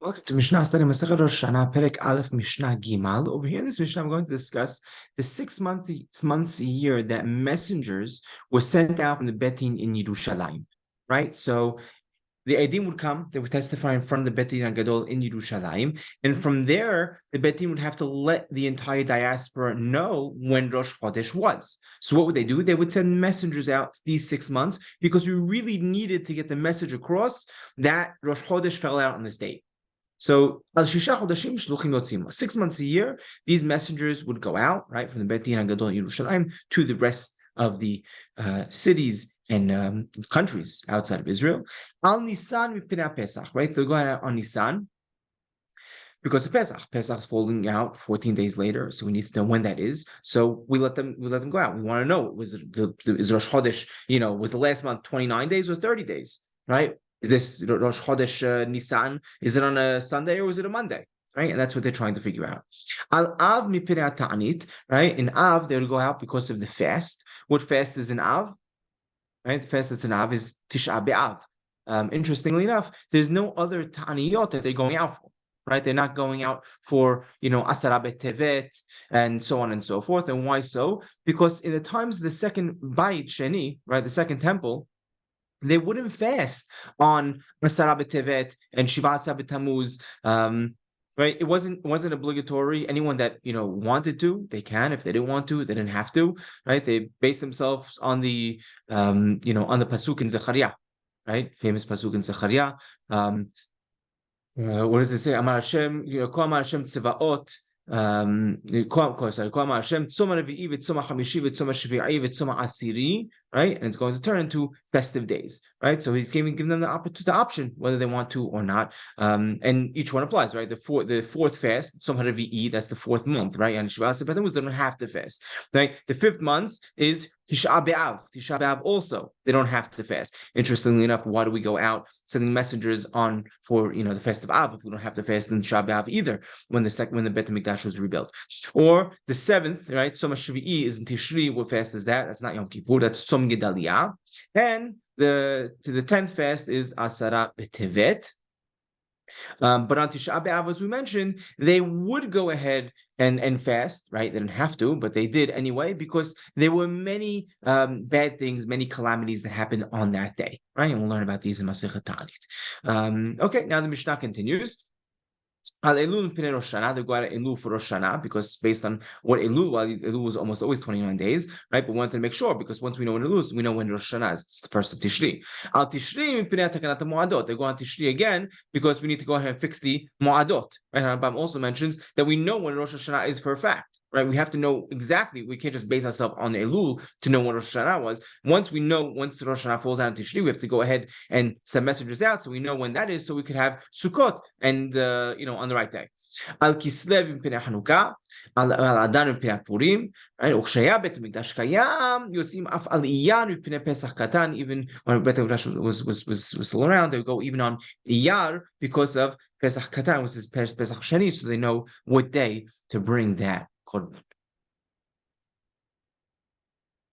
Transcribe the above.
Welcome to Mishnah study Masechet Rosh Hashanah, Perek Aleph, Mishnah Gimal. Over here in this Mishnah, I'm going to discuss the 6 months a year that messengers were sent out from the Bet Din in Yerushalayim. Right? So the Eidim would come, they would testify in front of the Bet Din Gadol in Yerushalayim, and from there, the Bet Din would have to let the entire diaspora know when Rosh Chodesh was. So what would they do? They would send messengers out these 6 months because we really needed to get the message across that Rosh Chodesh fell out on this date. So, al shisha chodashim shluchim yotzim. 6 months a year, these messengers would go out, right, from the Bet Din HaGadol in Yerushalayim to the rest of the cities and countries outside of Israel. Al Nisan mipnei Pesach, right? They'll go out on Nisan because of Pesach. Pesach is falling out 14 days later, so we need to know when that is. So we let them go out. We want to know, is Rosh Chodesh, was the last month 29 days or 30 days, right? Is this Rosh Chodesh Nisan? Is it on a Sunday or is it a Monday? Right, and that's what they're trying to figure out. Al Av mipnei ta'anit, right? In Av, they'll go out because of the fast. What fast is in Av? Right, the fast that's in Av is Tisha B'Av. Interestingly enough, there's no other ta'aniyot that they're going out for. Right, they're not going out for Asara B'Tevet and so on and so forth. And why so? Because in the times of the second Bayit Sheni, right, the second temple, they wouldn't fast on Asara B'Tevet and Shiva Asar B'Tammuz. Right, it wasn't obligatory. Anyone that wanted to, they can. If they didn't want to, they didn't have to. Right, they based themselves on the on the pasuk in Zechariah, right, famous pasuk in Zechariah. What does it say? Amar Hashem, Ko Amar Hashem Tzevaot. Ko Amar Hashem Tzoma Revi'i v'Tzoma Chamishi v'Tzoma Shvi'i v'Tzoma Asiri, right? And it's going to turn into festive days, right? So he's giving them the option whether they want to or not, and each one applies, right? The fourth fast, Tzoma Revi'i, that's the fourth month, right? And Shiva Asar B'Tammuz, they don't have to fast, right? The fifth month is Tisha B'Av. Tisha B'Av also, they don't have to fast. Interestingly enough, why do we go out sending messengers on for the fast of Av if we don't have to fast in Tisha B'Av either when the Beit HaMikdash was rebuilt? Or the seventh, right? Tzom HaShvi'i is in Tishri. What fast is that? That's not Yom Kippur. That's Tzom Gedaliah. And the 10th fast is Asara B'Tevet. But on Tisha B'Av, as we mentioned, they would go ahead and fast, right? They didn't have to, but they did anyway, because there were many bad things, many calamities that happened on that day, right? And we'll learn about these in Masechet Ta'anit. Okay, now the Mishnah continues. Al Elul Pnei Rosh Hashanah, they go out at Elul for Rosh Hashanah because based on what Elul was almost always 29 days, right? But we wanted to make sure because once we know when Elul is, we know when Rosh Hashanah is. It's the first of Tishri. Al Tishri Pnei Takanat Mu'adot, they go on Tishri again because we need to go ahead and fix the Mu'adot. Right? Rambam also mentions that we know when Rosh Hashanah is for a fact. Right, we have to know exactly. We can't just base ourselves on Elul to know what Rosh Hashanah was. Once Rosh Hashanah falls out in Tishri, we have to go ahead and send messengers out so we know when that is, so we could have Sukkot and on the right day. Al Kislev mipnei Hanukkah, al Adar mipnei Purim, right? Ukshaya Bet HaMikdash Kayam, Yosim af al Iyar mipnei Pesach Katan. Even when Bet HaMikdash was still around, they would go even on Iyar because of Pesach Katan, which is Pesach Sheni, so they know what day to bring that korban.